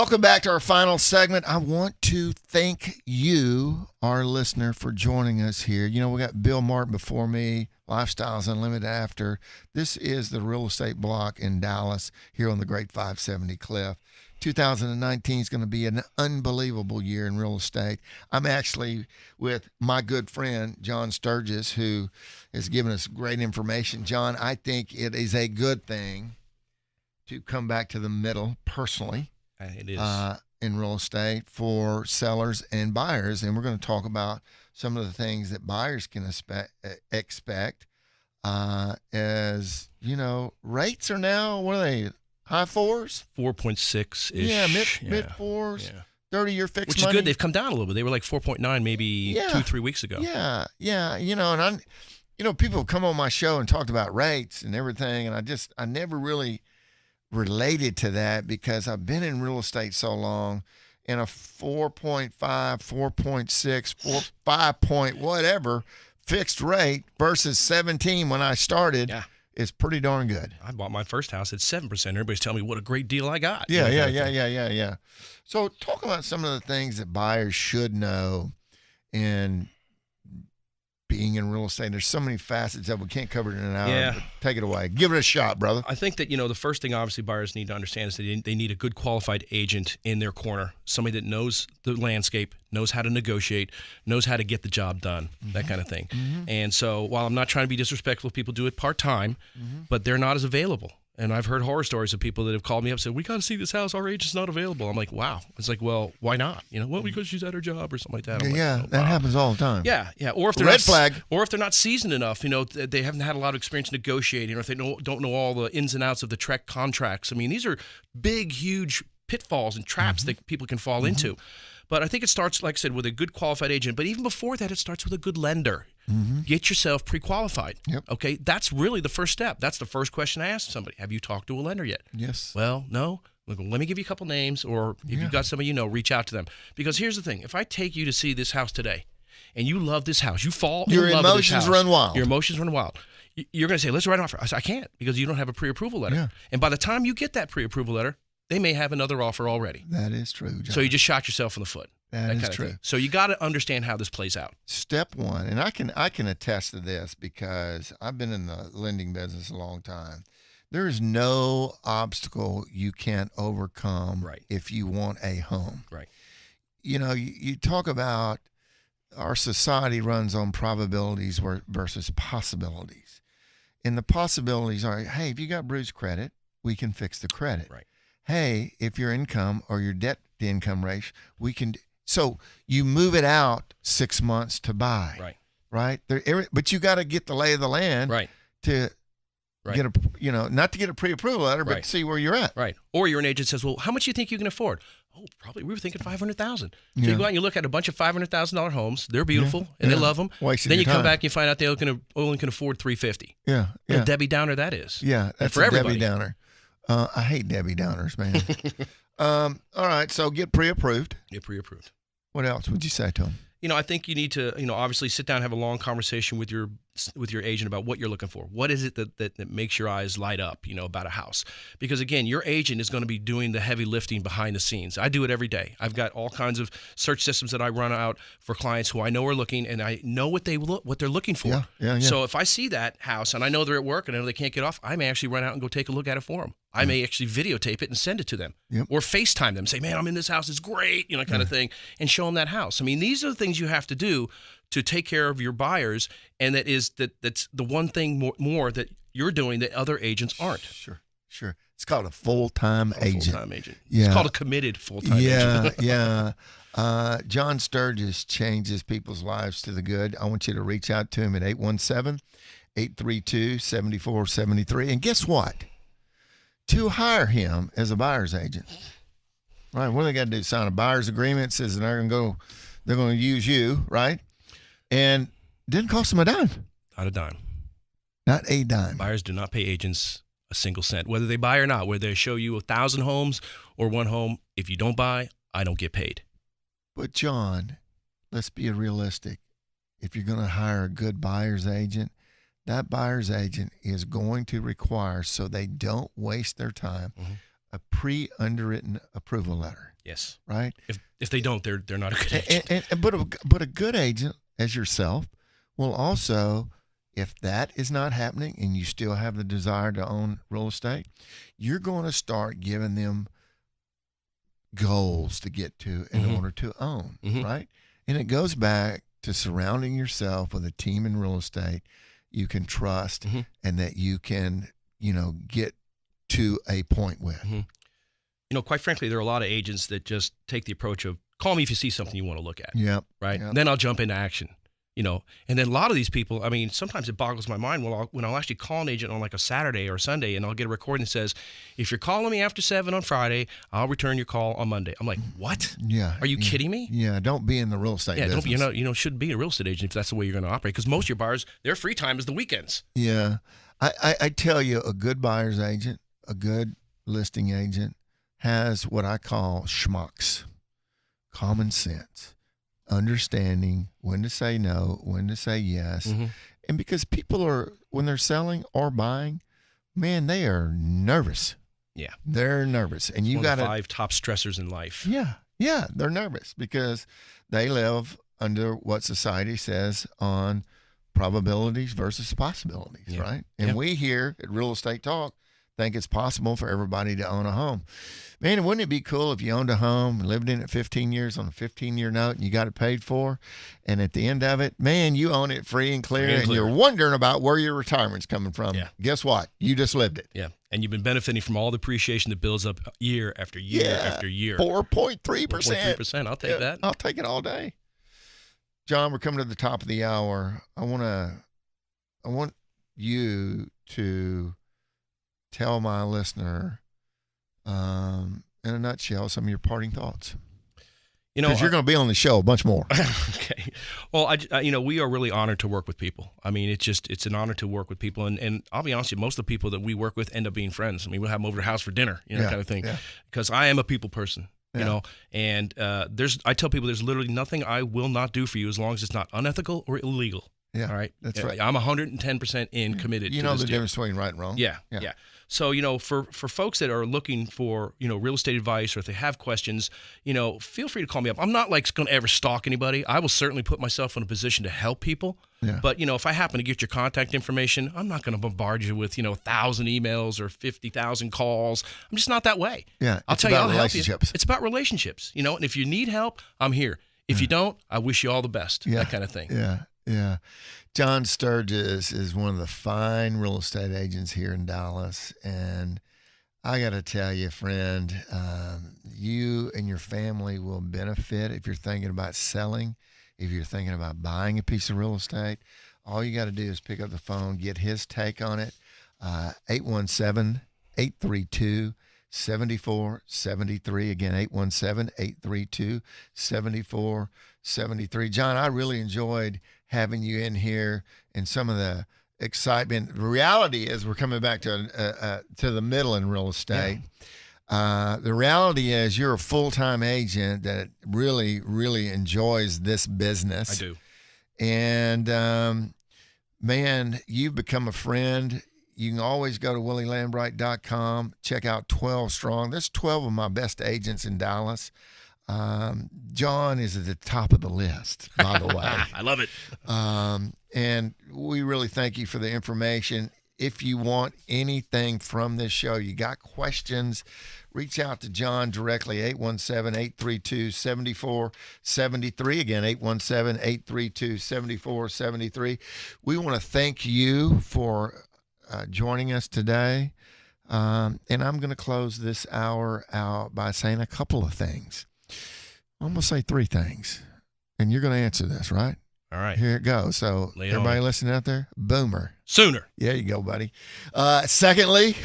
Welcome back to our final segment. I want to thank you, our listener, for joining us here. You know, we got Bill Martin before me, Lifestyles Unlimited after. This is the real estate block in Dallas here on the Great 570 Cliff. 2019 is going to be an unbelievable year in real estate. I'm actually with my good friend, John Sturges, who has given us great information. John, I think it is a good thing to come back to the middle personally. It is. In real estate for sellers and buyers. And we're going to talk about some of the things that buyers can expect as, you know, rates are now, what are they, high fours? 4.6-ish. Yeah, mid fours, 30-year fixed Which is money. good. They've come down a little bit. They were like 4.9 maybe 2-3 weeks ago. Yeah. You know, and people have come on my show and talked about rates and everything, and I never really related to that because I've been in real estate so long, and a 4.5, 4.6, 5 point whatever fixed rate versus 17 when I started is pretty darn good. I bought my first house at 7%. Everybody's telling me what a great deal I got. Yeah. So talk about some of the things that buyers should know in being in real estate. There's so many facets that we can't cover it in an hour. Yeah. But take it away. Give it a shot, brother. I think that, the first thing obviously buyers need to understand is that they need a good qualified agent in their corner, somebody that knows the landscape, knows how to negotiate, knows how to get the job done, that kind of thing. Mm-hmm. And so while I'm not trying to be disrespectful, people do it part-time, but they're not as available. And I've heard horror stories of people that have called me up and said, we got to see this house. Our agent's not available. I'm like, wow. It's like, well, why not? Well, because she's at her job or something like that. That happens all the time. Yeah. Or if they're Red flag. Or if they're not seasoned enough, they haven't had a lot of experience negotiating, or if they don't know all the ins and outs of the TREC contracts. I mean, these are big, huge pitfalls and traps that people can fall into. But I think it starts, like I said, with a good qualified agent. But even before that, it starts with a good lender. Get yourself pre-qualified. Yep. Okay, that's really the first step. That's the first question I ask somebody. Have you talked to a lender yet? Yes. Well, no. Look, let me give you a couple names, or if you've got somebody reach out to them. Because here's the thing. If I take you to see this house today, and you love this house, you fall in love with this house. Your emotions run wild. You're going to say, let's write an offer. I say, I can't, because you don't have a pre-approval letter. Yeah. And by the time you get that pre-approval letter, they may have another offer already. That is true, John. So you just shot yourself in the foot. That is true. So you got to understand how this plays out. Step one, and I can attest to this because I've been in the lending business a long time. There is no obstacle you can't overcome if you want a home. Right. You talk about our society runs on probabilities versus possibilities. And the possibilities are, hey, if you got bruised credit, we can fix the credit. Right. Hey, if your income or your debt to income ratio, we can. So you move it out 6 months to buy. Right. But you got to get the lay of the land. To get not to get a pre-approval letter, but to see where you're at. Right. Or your agent says, well, how much do you think you can afford? Oh, probably we were thinking $500,000. So you go out and you look at a bunch of $500,000 homes. They're beautiful and they love them. Then you come back and you find out they only can afford $350. Yeah. What a Debbie Downer that is. Yeah. That's for a everybody. Debbie Downer. I hate Debbie Downers, man. All right. So get pre-approved. Get pre-approved. What else would you say to them? I think you need to, obviously sit down and have a long conversation with your agent about what you're looking for. What is it that makes your eyes light up, about a house? Because again, your agent is going to be doing the heavy lifting behind the scenes. I do it every day. I've got all kinds of search systems that I run out for clients who I know are looking, and I know what they're looking for. Yeah. So if I see that house and I know they're at work and I know they can't get off, I may actually run out and go take a look at it for them. I may actually videotape it and send it to them, or FaceTime them, say, man, I'm in this house, it's great, kind of thing, and show them that house. I mean, these are the things you have to do to take care of your buyers, and that's the one thing more that you're doing that other agents aren't. Sure. It's called a full-time agent. Full-time agent. Yeah. It's called a committed full-time agent. Yeah. John Sturges changes people's lives to the good. I want you to reach out to him at 817-832-7473. And guess what? To hire him as a buyer's agent. Right. What do they got to do? Sign a buyer's agreement, says they're going to use you, right? And didn't cost them a dime. Not a dime. Not a dime. Buyers do not pay agents a single cent, whether they buy or not, whether they show you 1,000 homes or one home. If you don't buy, I don't get paid. But John, let's be realistic. If you're going to hire a good buyer's agent, that buyer's agent is going to require, so they don't waste their time, a pre-underwritten approval letter. Yes. Right? If they don't, they're not a good agent. But a good agent as yourself will also, if that is not happening and you still have the desire to own real estate, you're going to start giving them goals to get to in order to own, right? And it goes back to surrounding yourself with a team in real estate you can trust and that you can, get to a point with. Quite frankly, there are a lot of agents that just take the approach of call me if you see something you want to look at. Yep. Right. Yep. And then I'll jump into action. And then a lot of these people, I mean, sometimes it boggles my mind when I'll actually call an agent on like a Saturday or a Sunday and I'll get a recording that says, if you're calling me after 7 on Friday, I'll return your call on Monday. I'm like, what? Yeah. Are you kidding me? Yeah. Don't be in the real estate business. Shouldn't be a real estate agent if that's the way you're going to operate, because most of your buyers, their free time is the weekends. Yeah. I tell you, a good buyer's agent, a good listing agent has what I call schmucks, common sense. Understanding when to say no, when to say yes. And because people are, when they're selling or buying, man, they are nervous. Yeah. They're nervous. And you got 5 top stressors in life. Yeah. Yeah. They're nervous because they live under what society says on probabilities versus possibilities, right? And we here at Real Estate Talk think it's possible for everybody to own a home. Man, wouldn't it be cool if you owned a home, lived in it 15 years on a 15-year note, and you got it paid for, and at the end of it, man, you own it free and clear, and you're wondering about where your retirement's coming from. Yeah. Guess what? You just lived it. Yeah, and you've been benefiting from all the appreciation that builds up year after year after year. 4.3%. 4.3%. I'll take that. I'll take it all day. John, we're coming to the top of the hour. I want you to tell my listener, in a nutshell, some of your parting thoughts. Because you're going to be on the show a bunch more. Okay. Well, we are really honored to work with people. I mean, it's an honor to work with people. And I'll be honest with you, most of the people that we work with end up being friends. I mean, we'll have them over to the house for dinner, kind of thing. Because I am a people person, and I tell people there's literally nothing I will not do for you as long as it's not unethical or illegal. Yeah. All right. That's right. I'm 110% committed. You know the difference between right and wrong. Yeah. So, for folks that are looking for, real estate advice, or if they have questions, feel free to call me up. I'm not like going to ever stalk anybody. I will certainly put myself in a position to help people. Yeah. But, if I happen to get your contact information, I'm not going to bombard you with, 1,000 emails or 50,000 calls. I'm just not that way. Yeah. I'll tell you, I'll help you. It's about relationships, and if you need help, I'm here. If you don't, I wish you all the best. That kind of thing. Yeah. John Sturges is one of the fine real estate agents here in Dallas. And I got to tell you, friend, you and your family will benefit if you're thinking about selling, if you're thinking about buying a piece of real estate. All you got to do is pick up the phone, get his take on it. 817-832-7473. Again, 817-832-7473. John, I really enjoyed having you in here and some of the excitement. The reality is we're coming back to the middle in real estate. The reality is you're a full-time agent that really, really enjoys this business. I do. And, man, you've become a friend. You can always go to willielambright.com, check out 12 Strong. There's 12 of my best agents in Dallas. John is at the top of the list, by the way. I love it. And we really thank you for the information. If you want anything from this show, you got questions, reach out to John directly, 817-832-7473. Again, 817-832-7473. We want to thank you for joining us today. And I'm going to close this hour out by saying a couple of things. I'm going to say 3 things, and you're going to answer this, right? All right. Here it goes. So everybody listening out there, boomer. Sooner. Yeah, you go, buddy. Secondly,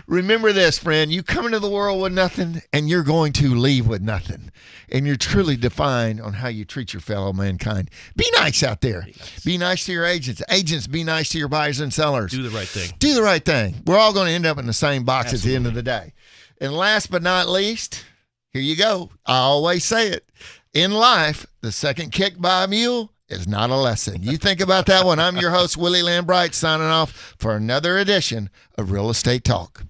remember this, friend. You come into the world with nothing, and you're going to leave with nothing. And you're truly defined on how you treat your fellow mankind. Be nice out there. Be nice to your agents. Agents, be nice to your buyers and sellers. Do the right thing. Do the right thing. We're all going to end up in the same box at the end of the day. And last but not least, here you go. I always say it. In life, the second kick by a mule is not a lesson. You think about that one. I'm your host, Willie Lambright, signing off for another edition of Real Estate Talk.